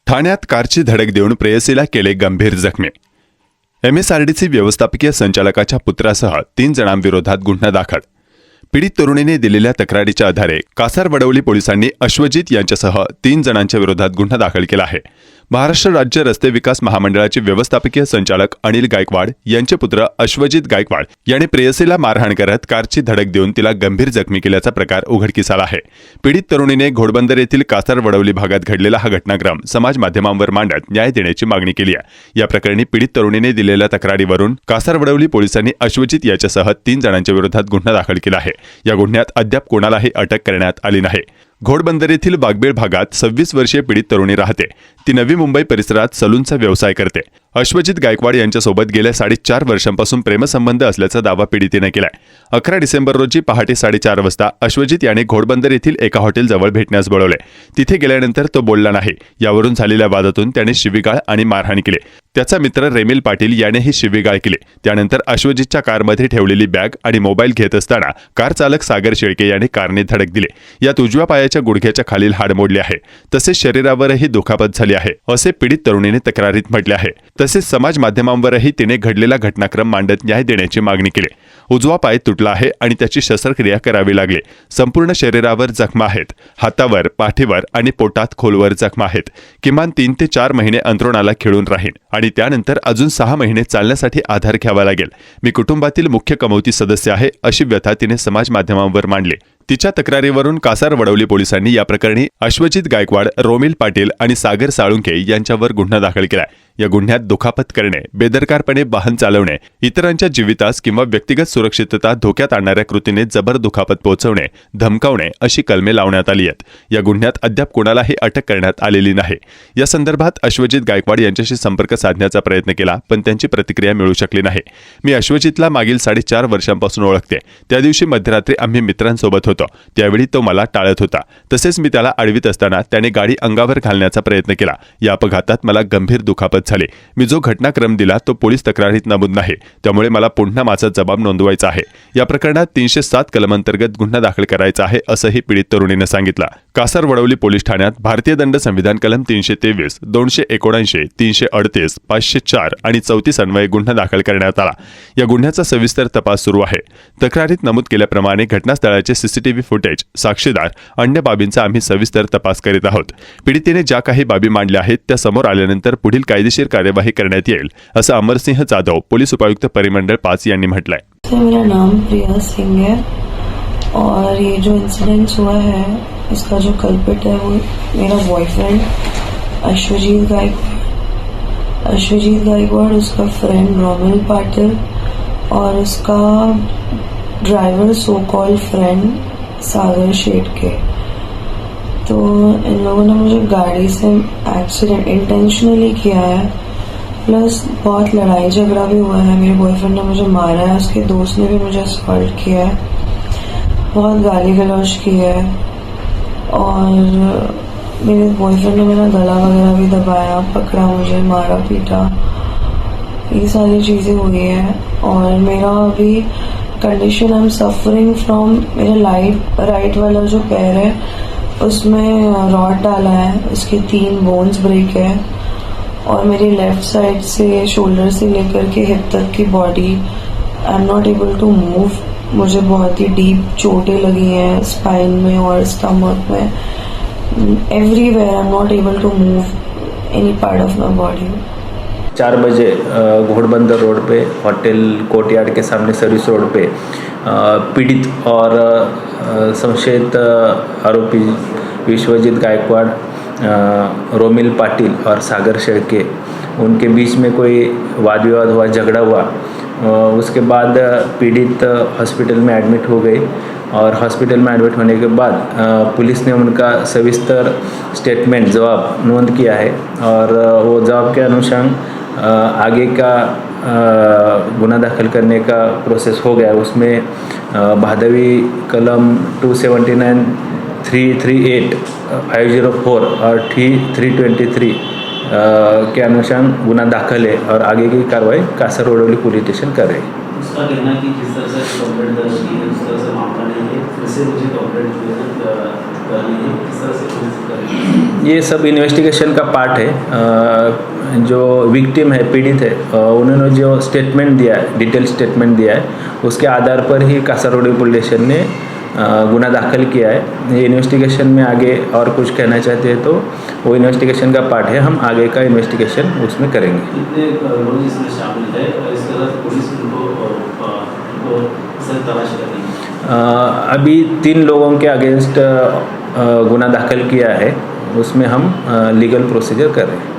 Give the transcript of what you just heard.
ठाण्यात कारची धडक देऊन प्रेयसीला केले गंभीर जखमी. MSRDC व्यवस्थापकीय संचालकाच्या पुत्रासह 3 जणांविरोधात गुन्हा दाखल. पीडित तरुणीने दिलेल्या तक्रारीच्या आधारे कासारवडवली पोलिसांनी अश्वजित यांच्यासह 3 जणांच्या विरोधात गुन्हा दाखल केला आहे. महाराष्ट्र राज्य रस्ते विकास महामंडळाचे व्यवस्थापकीय संचालक अनिल गायकवाड यांचे पुत्र अश्वजित गायकवाड यांनी प्रेयसीला मारहाण करत कारची धडक देऊन तिला गंभीर जखमी केल्याचा प्रकार उघडकीस आला आहे. पीडित तरुणीने घोडबंदर येथील कासारवडवली भागात घडलेला हा घटनाक्रम समाज माध्यमांवर मांडत न्याय देण्याची मागणी केली आहे. या प्रकरणी पीडित तरुणीने दिलेल्या तक्रारीवरून कासारवडवली पोलिसांनी अश्वजित याच्यासह 3 जणांच्या विरोधात गुन्हा दाखल केला आहे. या गुन्ह्यात अद्याप कोणालाही अटक करण्यात आली नाही. घोडबंदर येथील बागबेळ भागात 26 वर्षीय पीडित तरुणी राहते. ती नवी मुंबई परिसरात सलूनचा व्यवसाय करते. अश्वजित गायकवाड यांच्यासोबत गेल्या 4.5 वर्षांपासून प्रेमसंबंध असल्याचा दावा पीडितेने केलाय. 11 डिसेंबर रोजी पहाटे 4:30 वाजता अश्वजित याने घोडबंदर येथील एका हॉटेलजवळ भेटण्यास बोलवले. तिथे गेल्यानंतर तो बोलला नाही. यावरून झालेल्या वादातून त्याने शिवीगाळ आणि मारहाण केली. त्याचा मित्र रेमिल पाटील यानेही शिवीगाळ केली. त्यानंतर अश्वजितच्या कारमध्ये ठेवलेली बॅग आणि मोबाईल घेत असताना कार चालक सागर शेळके याने कारने धडक दिली. यात उजव्या पायाच्या गुडघ्याच्या खालील हाड मोडले आहे. तसेच शरीरावरही दुखापत झाली आहे असे पीडित तरुणीने तक्रारीत म्हटले आहे. तसेच समाज माध्यमांवरही तिने घडलेला घटनाक्रम मांडत न्याय देण्याची मागणी केली. उजवा पाय तुटला आहे आणि त्याची शस्त्रक्रिया करावी लागली. संपूर्ण शरीरावर जखमा आहेत. हातावर, पाठीवर आणि पोटात खोलवर जखमा आहेत. किमान 3 ते 4 महिने अंथरुणाला खिळून राहीन आणि त्यानंतर अजून 6 महिने चालण्यासाठी आधार घ्यावा लागेल. मी कुटुंबातील मुख्य कमवती सदस्य आहे अशी व्यथा तिने समाज माध्यमांवर मांडली. तिच्या तक्रारीवरून कासारवडवली पोलिसांनी या प्रकरणी अश्वजित गायकवाड, रोमिल पाटील आणि सागर साळुंके यांच्यावर गुन्हा दाखल केलाय. या गुन्ह्यात दुखापत करणे, बेदरकारपणे वाहन चालवणे, इतरांच्या जीवितास किंवा व्यक्तिगत सुरक्षितता धोक्यात आणणाऱ्या कृतीने जबर दुखापत पोहोचवणे, धमकावणे अशी कलमे लावण्यात आली आहेत. या गुन्ह्यात अद्याप कोणालाही अटक करण्यात आलेली नाही. या संदर्भात अश्वजित गायकवाड यांच्याशी संपर्क साधण्याचा प्रयत्न केला पण त्यांची प्रतिक्रिया मिळू शकली नाही. मी अश्वजितला मागील 4.5 वर्षांपासून ओळखते. त्या दिवशी मध्यरात्री आम्ही मित्रांसोबत होतो. त्यावेळी तो मला टाळत होता. तसेच मी त्याला अडवित असताना त्याने गाडी अंगावर घालण्याचा प्रयत्न केला. या अपघातात मला गंभीर दुखापत झाली. मी जो घटनाक्रम दिला तो पोलीस तक्रारीत नमूद नाही. त्यामुळे मला पुन्हा माझा जबाब नोंदवायचा आहे. या प्रकरणात 307 कलमांतर्गत गुन्हा दाखल करायचा आहे असंही पीडित तरुणीने सांगितलं. कासारवडवली पोलीस ठाण्यात भारतीय दंड संविधान कलम 323, 279, 338, 504 आणि 34 अन्वये गुन्हा दाखल करण्यात आला. या गुन्ह्याचा सविस्तर तपास सुरू आहे. तक्रारीत नमूद केल्याप्रमाणे घटनास्थळाचे CCTV फुटेज, साक्षीदार, अन्य बाबींचा आम्ही सविस्तर तपास करीत आहोत. पीडितेने ज्या काही बाबी मांडल्या आहेत त्या समोर आल्यानंतर पुढील कायदेशीर कार्यवाही करण्यात येईल असं अमरसिंह जाधव, पोलीस उपायुक्त परिमंडळ 5 यांनी म्हटलंय. मेरा नाम प्रिया सिंह है और ये जो इंसिडेंट हुआ है इसका जो कल्पिट है वो मेरा बॉयफ्रेंड अश्वजीत गायकवाड़, उसका फ्रेंड रोमिल पाटिल और उसका ड्राइवर सो कॉल्ड फ्रेंड सागर शेटके. तो इन लोगों ने मुझे गाड़ी से एक्सीडेंट इंटेंशनली किया है. प्लस बहुत लड़ाई झगड़ा भी हुआ है. मेरे बॉयफ्रेंड ने मुझे मारा है. उसके दोस्त ने भी मुझे असॉल्ट किया है. बहुत गाली गलौज की है और मेरे बॉयफ्रेंड ने मेरा गला वगैरह भी दबाया, पकड़ा, मुझे मारा, पीटा. ये सारी चीज़ें हुई है और मेरा अभी condition I am suffering from, मेरा राइट वाला जो पैर है उसमें रॉड डाला है. उसके 3 बोन्स ब्रेक है और मेरी लेफ्ट साइड से शोल्डर से लेकर के हिप तक की body I am not able to move. मुझे बहुत ही डीप चोटें लगी हैं स्पाइन में और स्टमक में. Everywhere I am not able to move any part of my body. 4 बजे घोड़बंदर रोड पे होटल कोर्टयार्ड के सामने सर्विस रोड पे पीड़ित और संशयित आरोपी विश्वजीत गायकवाड़, रोमिल पाटिल और सागर शेळके, उनके बीच में कोई वाद विवाद हुआ, झगड़ा हुआ. उसके बाद पीड़ित हॉस्पिटल में एडमिट हो गई और हॉस्पिटल में एडमिट होने के बाद पुलिस ने उनका सविस्तर स्टेटमेंट जवाब नोंद किया है और वो जवाब के अनुसार आगे का गुना दाखिल करने का प्रोसेस हो गया. उसमें भादवी कलम 279, 338, 504 और 323 के अनुसार गुना दाखिल है और आगे की कार्रवाई कासर रोडोली पुलिस स्टेशन कर रहे हैं। उसका कहना है कि जिस तरह से कंप्लेंट दर्ज की है उस तरह से मामला नहीं है, फिर से मुझे कंप्लेंट करनी है, किस तरह से पुलिस करेगी? ये सब इन्वेस्टिगेशन का पार्ट है। जो विक्टिम है, पीड़ित है, उन्होंने जो स्टेटमेंट दिया है, डिटेल स्टेटमेंट दिया है, उसके आधार पर ही कासर रोड पुलिस स्टेशन ने गुना दाखिल किया है। ये इन्वेस्टिगेशन में आगे और कुछ कहना चाहते हैं तो वो इन्वेस्टिगेशन का पार्ट है, हम आगे का इन्वेस्टिगेशन उसमें करेंगे। कितने लोग इसमें शामिल है और इस तरह से पुलिस उनको सर तलाश कर रही है? अभी 3 लोगों के अगेंस्ट गुना दाखिल किया है, उसमें हम लीगल प्रोसीजर कर रहे हैं।